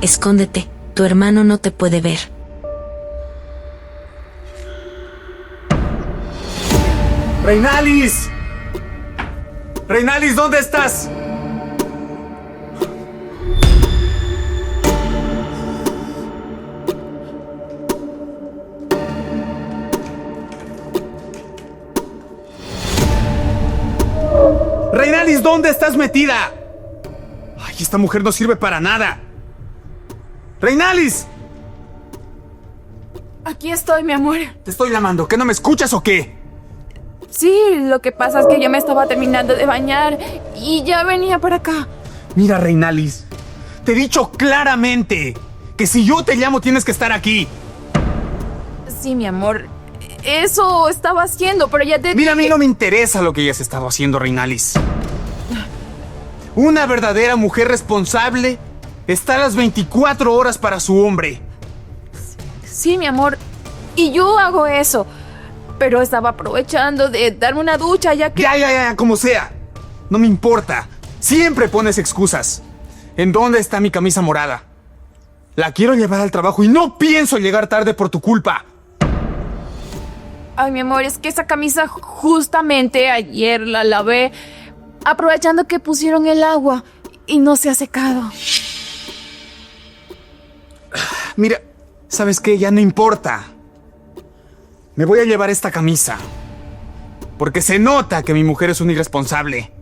Escóndete, tu hermano no te puede ver. ¡Reinalis! ¡Reinalis, ¿dónde estás? ¡Reinalis, ¿dónde estás metida? ¡Ay, esta mujer no sirve para nada! ¡Reinalis! Aquí estoy, mi amor. Te estoy llamando, ¿qué no me escuchas o qué? Sí, lo que pasa es que yo me estaba terminando de bañar y ya venía por acá. Mira, Reinalis, te he dicho claramente que si yo te llamo tienes que estar aquí. Sí, mi amor. Eso estaba haciendo, pero ya te... Mira, a mí no me interesa lo que hayas estado haciendo, Reinalis. Una verdadera mujer responsable está a las 24 horas para su hombre. Sí, mi amor. Y yo hago eso. Pero estaba aprovechando de darme una ducha ya que... Ya, como sea. No me importa. Siempre pones excusas. ¿En dónde está mi camisa morada? La quiero llevar al trabajo y no pienso llegar tarde por tu culpa. Ay, mi amor, es que esa camisa justamente ayer la lavé aprovechando que pusieron el agua y no se ha secado. Mira, ¿sabes qué? Ya no importa. Me voy a llevar esta camisa. Porque se nota que mi mujer es una irresponsable.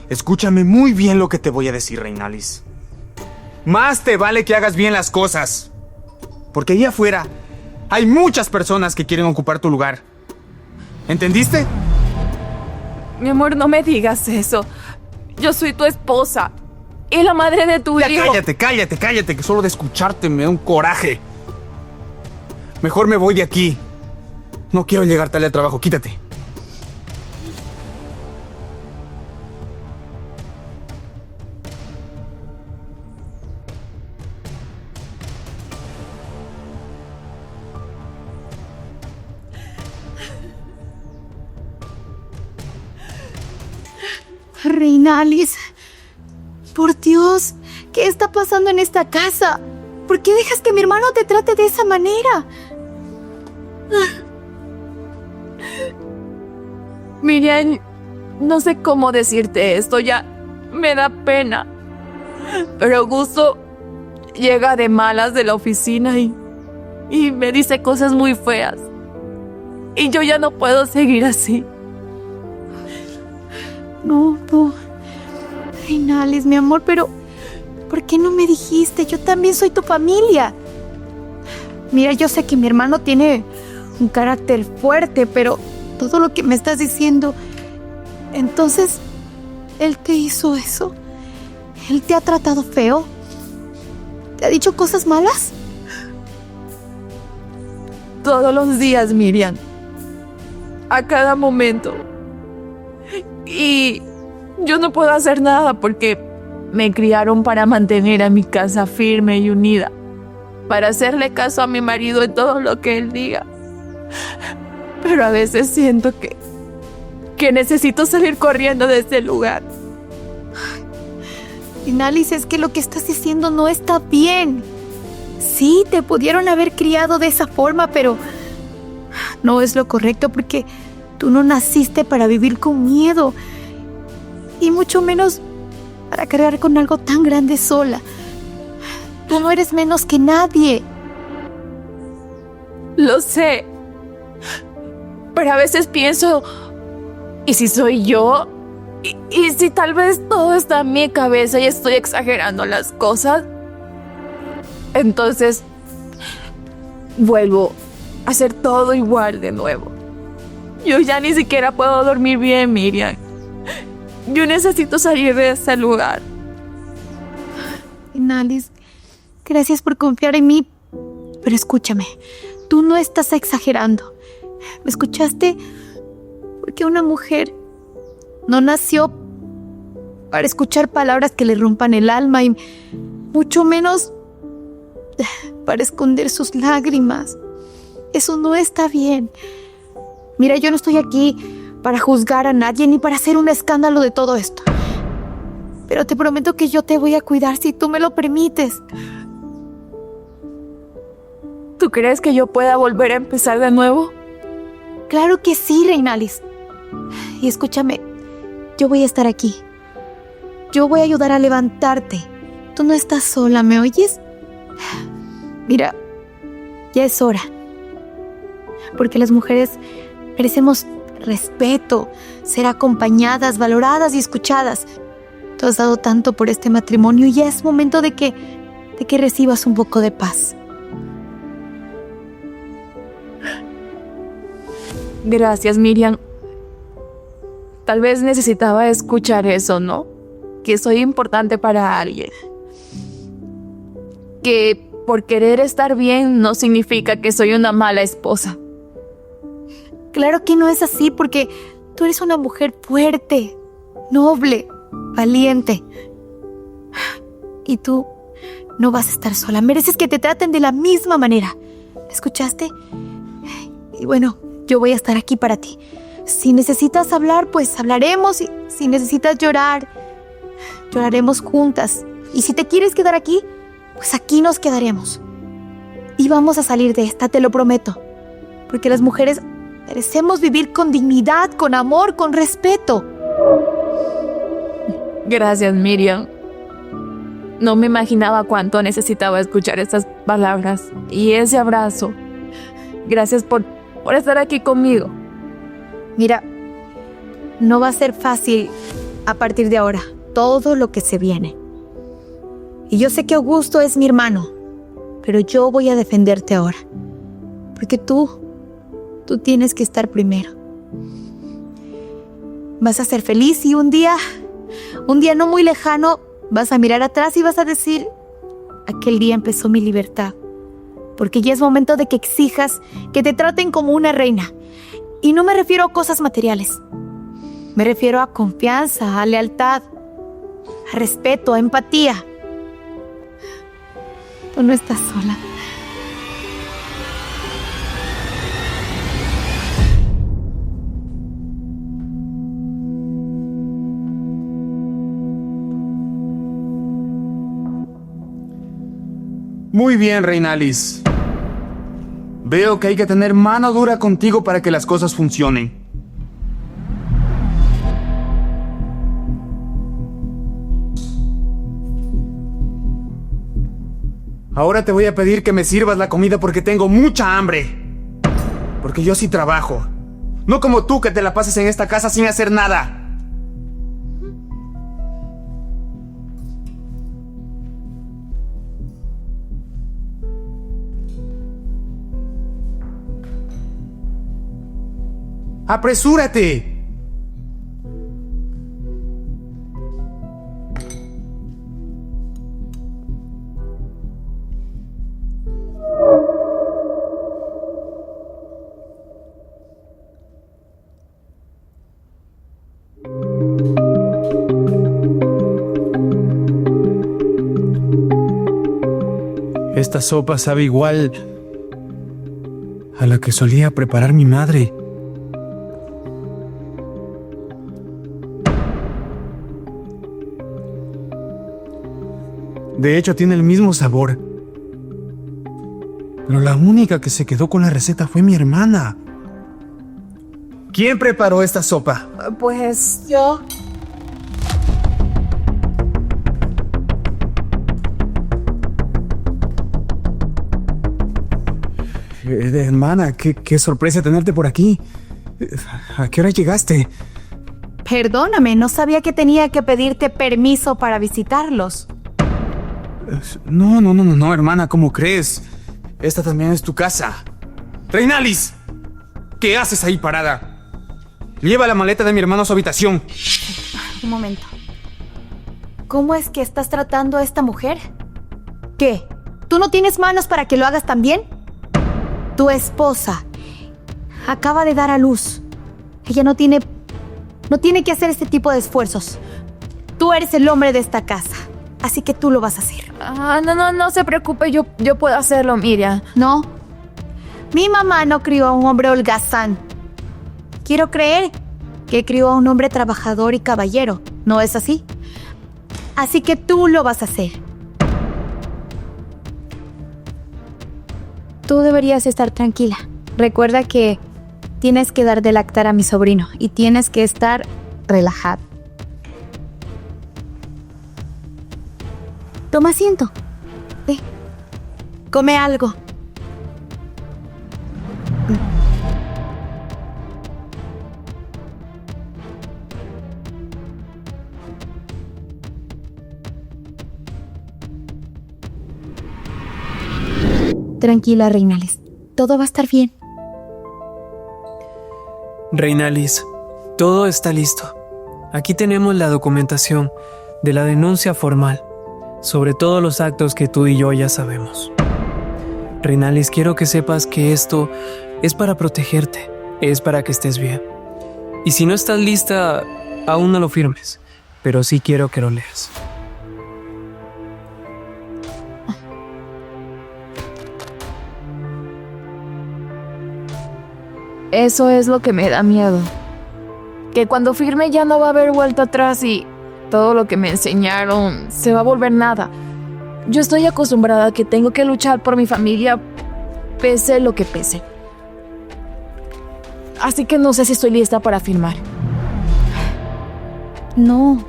Escúchame muy bien lo que te voy a decir, Reinalis. Más te vale que hagas bien las cosas. Porque ahí afuera hay muchas personas que quieren ocupar tu lugar. ¿Entendiste? Mi amor, no me digas eso. Yo soy tu esposa y la madre de tu Ya, hijo. cállate, que solo de escucharte me da un coraje. Mejor me voy de aquí. No quiero llegar tarde al trabajo, quítate. Reinalis, por Dios, ¿qué está pasando en esta casa? ¿Por qué dejas que mi hermano te trate de esa manera? Miriam, no sé cómo decirte esto, ya me da pena. Pero Gusto llega de malas de la oficina y me dice cosas muy feas. Y yo ya no puedo seguir así. No. Reinalis, mi amor, pero ¿por qué no me dijiste? Yo también soy tu familia. Mira, yo sé que mi hermano tiene un carácter fuerte, pero todo lo que me estás diciendo... Entonces, ¿él te hizo eso? ¿Él te ha tratado feo? ¿Te ha dicho cosas malas? Todos los días, Miriam. A cada momento. Y yo no puedo hacer nada porque me criaron para mantener a mi casa firme y unida, para hacerle caso a mi marido en todo lo que él diga. Pero a veces siento que necesito salir corriendo de este lugar. Reinalis, es que lo que estás diciendo no está bien. Sí, te pudieron haber criado de esa forma, pero no es lo correcto porque tú no naciste para vivir con miedo. Y mucho menos para cargar con algo tan grande sola. Tú no eres menos que nadie. Lo sé. Pero a veces pienso, ¿y si soy yo? ¿Y si tal vez todo está en mi cabeza y estoy exagerando las cosas? Entonces, vuelvo a hacer todo igual de nuevo. Yo ya ni siquiera puedo dormir bien, Miriam. Yo necesito salir de ese lugar. Reinalis, gracias por confiar en mí. Pero escúchame, tú no estás exagerando. ¿Me escuchaste? Porque una mujer no nació para escuchar palabras que le rompan el alma y mucho menos para esconder sus lágrimas. Eso no está bien. Mira, yo no estoy aquí para juzgar a nadie ni para hacer un escándalo de todo esto. pero te prometo que yo te voy a cuidar si tú me lo permites. ¿Tú crees que yo pueda volver a empezar de nuevo? Claro que sí, Reinalis. Y escúchame, yo voy a estar aquí. Yo voy a ayudar a levantarte. Tú no estás sola, ¿me oyes? Mira, ya es hora. Porque las mujeres merecemos respeto, ser acompañadas, valoradas y escuchadas. Tú has dado tanto por este matrimonio y ya es momento de que recibas un poco de paz. Gracias, Miriam. Tal vez necesitaba escuchar eso, ¿no? Que soy importante para alguien. Que por querer estar bien no significa que soy una mala esposa. Claro que no es así, porque tú eres una mujer fuerte, noble, valiente. Y tú no vas a estar sola. Mereces que te traten de la misma manera. ¿Me escuchaste? Y bueno, yo voy a estar aquí para ti. Si necesitas hablar, pues hablaremos. Y si necesitas llorar, lloraremos juntas. Y si te quieres quedar aquí, pues aquí nos quedaremos. Y vamos a salir de esta, te lo prometo. Porque las mujeres merecemos vivir con dignidad, con amor, con respeto. Gracias, Miriam. No me imaginaba cuánto necesitaba escuchar estas palabras y ese abrazo. Gracias por estar aquí conmigo. Mira, no va a ser fácil a partir de ahora todo lo que se viene. Y yo sé que Augusto es mi hermano, pero yo voy a defenderte ahora. Porque tú tienes que estar primero. Vas a ser feliz y un día no muy lejano, vas a mirar atrás y vas a decir: aquel día empezó mi libertad. Porque ya es momento de que exijas que te traten como una reina. Y no me refiero a cosas materiales. Me refiero a confianza, a lealtad, a respeto, a empatía. Tú no estás sola. Muy bien, Reinalis. Veo que hay que tener mano dura contigo para que las cosas funcionen. Ahora te voy a pedir que me sirvas la comida porque tengo mucha hambre. Porque yo sí trabajo. No como tú que te la pases en esta casa sin hacer nada. ¡Apresúrate! Esta sopa sabe igual a la que solía preparar mi madre. De hecho, tiene el mismo sabor. Pero la única que se quedó con la receta fue mi hermana. ¿Quién preparó esta sopa? Pues Yo. Hermana, qué sorpresa tenerte por aquí. ¿A qué hora llegaste? Perdóname, no sabía que tenía que pedirte permiso para visitarlos. No, hermana, ¿cómo crees? Esta también es tu casa. ¡Reinalis! ¿Qué haces ahí parada? Lleva la maleta de mi hermano a su habitación. Un momento. ¿Cómo es que estás tratando a esta mujer? ¿Qué? ¿Tú no tienes manos para que lo hagas también? Tu esposa acaba de dar a luz. Ella no tiene que hacer este tipo de esfuerzos. Tú eres el hombre de esta casa, así que tú lo vas a hacer. no se preocupe, yo puedo hacerlo, Miriam. No. Mi mamá no crió a un hombre holgazán. Quiero creer que crió a un hombre trabajador y caballero. ¿No es así? Así que tú lo vas a hacer. Tú deberías estar tranquila. Recuerda que tienes que dar de lactar a mi sobrino y tienes que estar relajado. Toma asiento. Ve. Come algo. Tranquila, Reinalis. Todo va a estar bien. Reinalis, todo está listo. Aquí tenemos la documentación de la denuncia formal sobre todos los actos que tú y yo ya sabemos. Reinalis, quiero que sepas que esto es para protegerte, es para que estés bien. Y si no estás lista, aún no lo firmes, pero sí quiero que lo leas. Eso es lo que me da miedo. Que cuando firme ya no va a haber vuelta atrás y todo lo que me enseñaron se va a volver nada. Yo estoy acostumbrada a que tengo que luchar por mi familia, pese lo que pese. Así que no sé si estoy lista para firmar. No,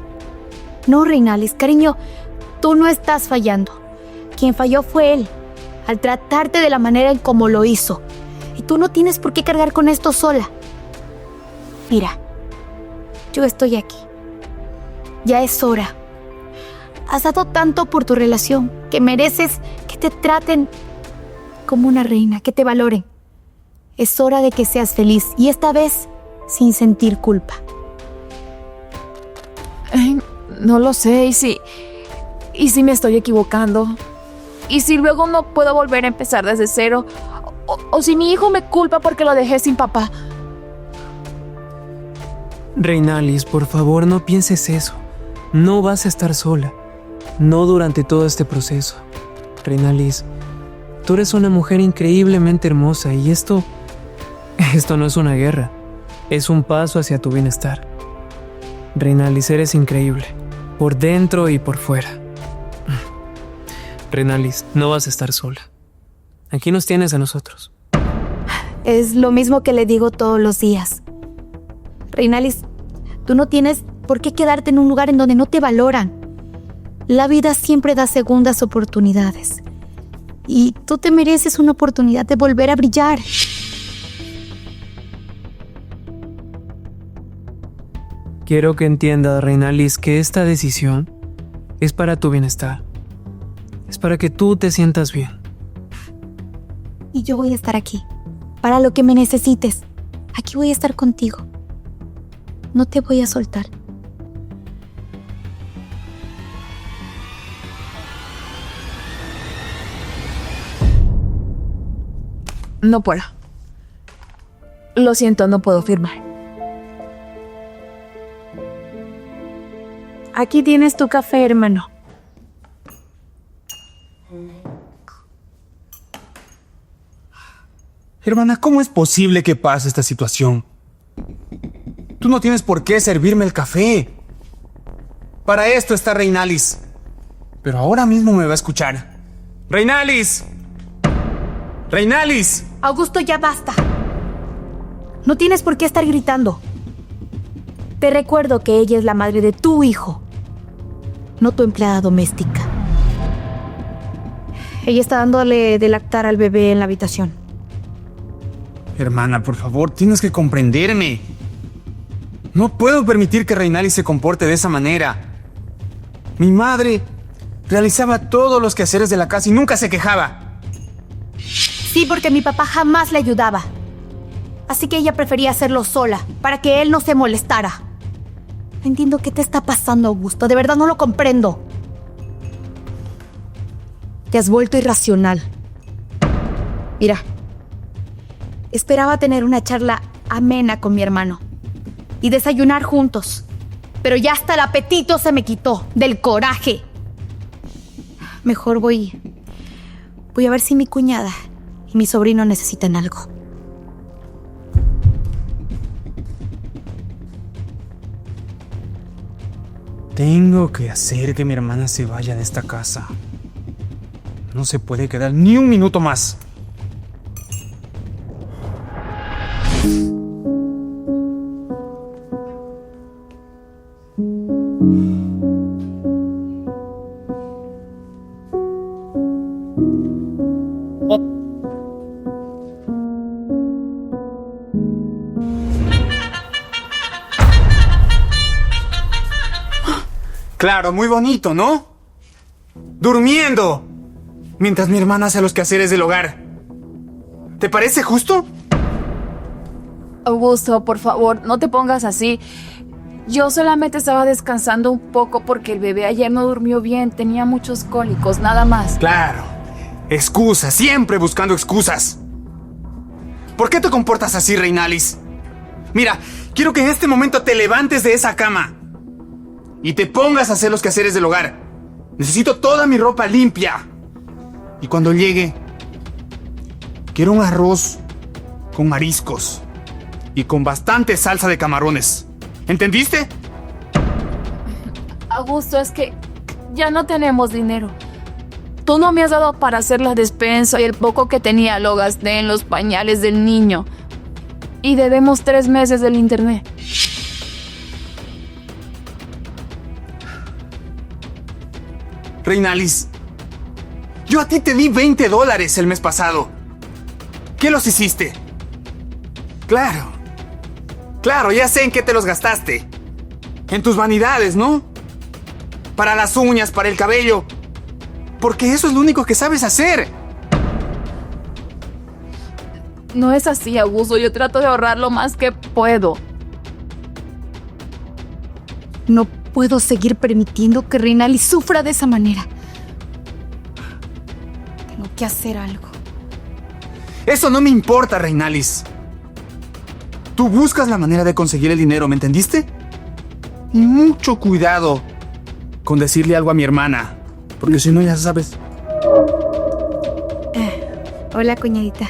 Reinalis, cariño, tú no estás fallando. Quien falló fue él, al tratarte de la manera en como lo hizo. Y tú no tienes por qué cargar con esto sola. Mira, yo estoy aquí. Ya es hora. Has dado tanto por tu relación que mereces que te traten como una reina, que te valoren. Es hora de que seas feliz y esta vez sin sentir culpa. No lo sé, ¿y si me estoy equivocando? ¿Y si luego no puedo volver a empezar desde cero? ¿O si mi hijo me culpa porque lo dejé sin papá? Reinalis, por favor, no pienses eso. No vas a estar sola. No durante todo este proceso. Reinalis, tú eres una mujer increíblemente hermosa y esto no es una guerra. Es un paso hacia tu bienestar. Reinalis, eres increíble. Por dentro y por fuera. Reinalis, no vas a estar sola. Aquí nos tienes a nosotros. Es lo mismo que le digo todos los días. Reinalis, tú no tienes por qué quedarte en un lugar en donde no te valoran. La vida siempre da segundas oportunidades. Y tú te mereces una oportunidad de volver a brillar. Quiero que entiendas, Reinalis, que esta decisión es para tu bienestar. Es para que tú te sientas bien. Y yo voy a estar aquí. Para lo que me necesites. Aquí voy a estar contigo. No te voy a soltar. No puedo. Lo siento, no puedo firmar. Aquí tienes tu café, hermano. Hermana, ¿cómo es posible que pase esta situación? Tú no tienes por qué servirme el café. Para esto está Reinalis. Pero ahora mismo me va a escuchar. ¡Reinalis! ¡Reinalis! Augusto, ya basta. No tienes por qué estar gritando. Te recuerdo que ella es la madre de tu hijo, no tu empleada doméstica. Ella está dándole de lactar al bebé en la habitación. Hermana, por favor, tienes que comprenderme. No puedo permitir que Reinalis se comporte de esa manera. Mi madre realizaba todos los quehaceres de la casa y nunca se quejaba. Sí, porque mi papá jamás le ayudaba. Así que ella prefería hacerlo sola, para que él no se molestara. No entiendo qué te está pasando, Augusto. De verdad no lo comprendo. Te has vuelto irracional. Mira, esperaba tener una charla amena con mi hermano y desayunar juntos. Pero ya hasta el apetito se me quitó del coraje. Mejor voy a ver si mi cuñada y mi sobrino necesitan algo. Tengo que hacer que mi hermana se vaya de esta casa. No se puede quedar ni un minuto más. Claro, muy bonito, ¿no? Durmiendo, mientras mi hermana hace los quehaceres del hogar. ¿Te parece justo? Augusto, por favor, no te pongas así. Yo solamente estaba descansando un poco porque el bebé ayer no durmió bien, tenía muchos cólicos, nada más. Claro. Excusas, siempre buscando excusas. ¿Por qué te comportas así, Reinalis? Mira, quiero que en este momento te levantes de esa cama y te pongas a hacer los quehaceres del hogar. Necesito toda mi ropa limpia. Y cuando llegue, quiero un arroz con mariscos y con bastante salsa de camarones. ¿Entendiste? Augusto, es que ya no tenemos dinero. Tú no me has dado para hacer la despensa y el poco que tenía lo gasté en los pañales del niño. Y debemos 3 meses del internet. Reinalis, yo a ti te di $20 el mes pasado. ¿Qué los hiciste? Claro, ya sé en qué te los gastaste. En tus vanidades, ¿no? Para las uñas, para el cabello. Porque eso es lo único que sabes hacer. No es así, Augusto. Yo trato de ahorrar lo más que puedo. No puedo seguir permitiendo que Reinalis sufra de esa manera. Tengo que hacer algo. Eso no me importa, Reinalis. Tú buscas la manera de conseguir el dinero, ¿me entendiste? Y mucho cuidado con decirle algo a mi hermana, porque si no, ya sabes. Hola, cuñadita.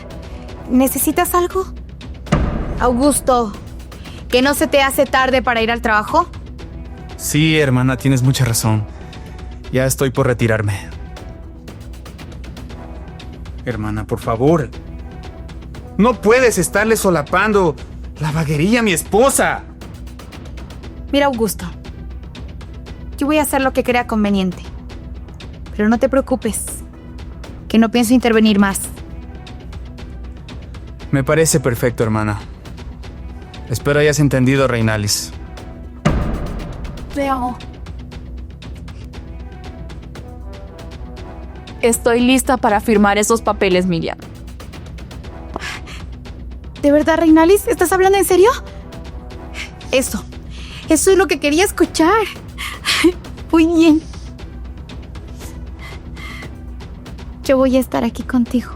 ¿Necesitas algo? Augusto, ¿que no se te hace tarde para ir al trabajo? Sí, hermana, tienes mucha razón. Ya estoy por retirarme. Hermana, por favor. No puedes estarle solapando la vaguería a mi esposa. Mira, Augusto. Yo voy a hacer lo que crea conveniente. Pero no te preocupes, que no pienso intervenir más. Me parece perfecto, hermana. Espero hayas entendido, Reinalis. Te amo. Estoy lista para firmar esos papeles, Miriam. ¿De verdad, Reinalis? ¿Estás hablando en serio? Eso es lo que quería escuchar. Muy bien. Yo voy a estar aquí contigo.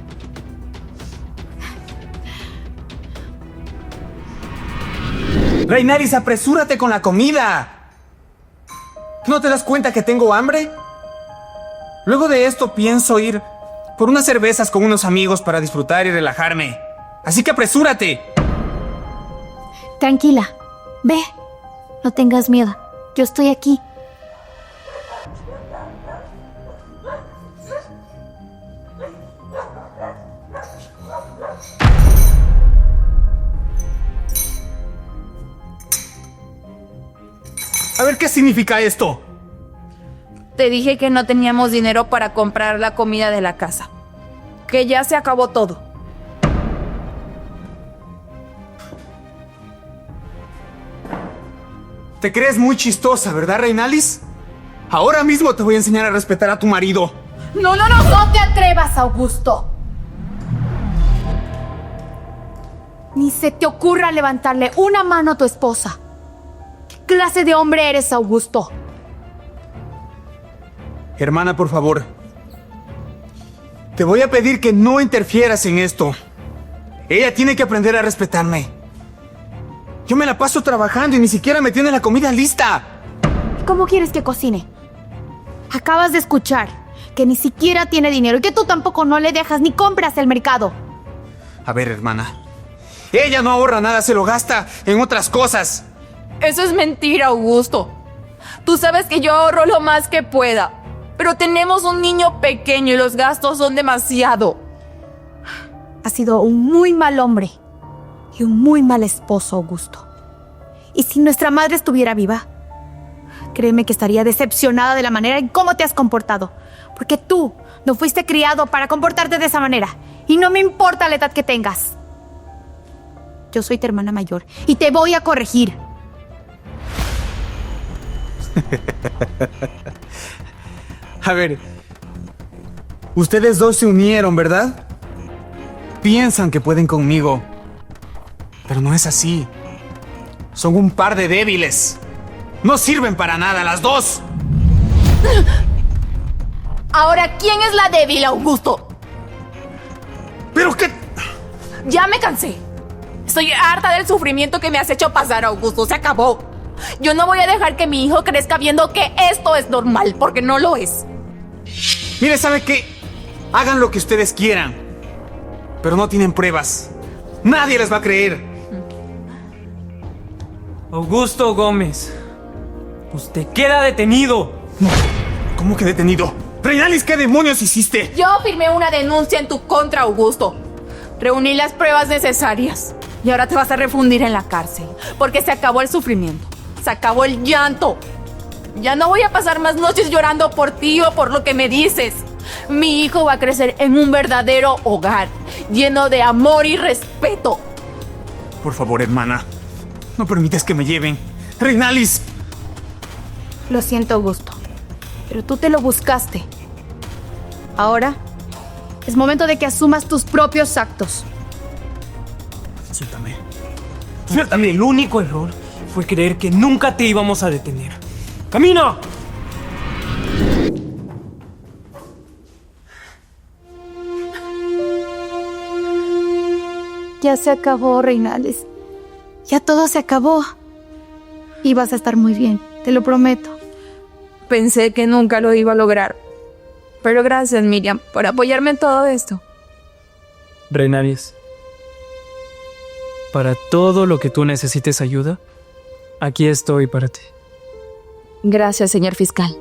Reinalis, apresúrate con la comida. ¿No te das cuenta que tengo hambre? Luego de esto pienso ir por unas cervezas con unos amigos para disfrutar y relajarme. Así que apresúrate. Tranquila. Ve. No tengas miedo. Yo estoy aquí. A ver, ¿qué significa esto? Te dije que no teníamos dinero para comprar la comida de la casa. Que ya se acabó todo. Te crees muy chistosa, ¿verdad, Reinalis? Ahora mismo te voy a enseñar a respetar a tu marido. No te atrevas, Augusto. Ni se te ocurra levantarle una mano a tu esposa. ¿Qué clase de hombre eres, Augusto? Hermana, por favor. Te voy a pedir que no interfieras en esto. Ella tiene que aprender a respetarme. Yo me la paso trabajando y ni siquiera me tiene la comida lista. ¿Cómo quieres que cocine? Acabas de escuchar que ni siquiera tiene dinero y que tú tampoco no le dejas ni compras el mercado. A ver, hermana. Ella no ahorra nada, se lo gasta en otras cosas. Eso es mentira, Augusto. Tú sabes que yo ahorro lo más que pueda. Pero tenemos un niño pequeño y los gastos son demasiado. Has sido un muy mal hombre y un muy mal esposo, Augusto. Y si nuestra madre estuviera viva, créeme que estaría decepcionada de la manera en cómo te has comportado. Porque tú no fuiste criado para comportarte de esa manera. Y no me importa la edad que tengas. Yo soy tu hermana mayor y te voy a corregir. A ver, ustedes dos se unieron, ¿verdad? Piensan que pueden conmigo, pero no es así. Son un par de débiles. No sirven para nada las dos. Ahora, ¿quién es la débil, Augusto? ¿Pero qué? Ya me cansé. Estoy harta del sufrimiento que me has hecho pasar, Augusto. Se acabó. Yo no voy a dejar que mi hijo crezca viendo que esto es normal, porque no lo es. Mire, ¿sabe qué? Hagan lo que ustedes quieran, pero no tienen pruebas. Nadie les va a creer. Augusto Gómez, usted queda detenido. ¿Cómo que detenido? Reinalis, ¿qué demonios hiciste? Yo firmé una denuncia en tu contra, Augusto. Reuní las pruebas necesarias. Y ahora te vas a refundir en la cárcel. Porque se acabó el sufrimiento. Se acabó el llanto. Ya no voy a pasar más noches llorando por ti o por lo que me dices. Mi hijo va a crecer en un verdadero hogar, lleno de amor y respeto. Por favor, hermana, no permites que me lleven. Reinalis. Lo siento, Augusto, pero tú te lo buscaste. Ahora es momento de que asumas tus propios actos. Suéltame. Suéltame. El único error fue creer que nunca te íbamos a detener. ¡Camina! Ya se acabó, Reinales. Ya todo se acabó. Y vas a estar muy bien, te lo prometo. Pensé que nunca lo iba a lograr. Pero gracias, Miriam, por apoyarme en todo esto. Reinalis, para todo lo que tú necesites ayuda, aquí estoy para ti. Gracias, señor fiscal.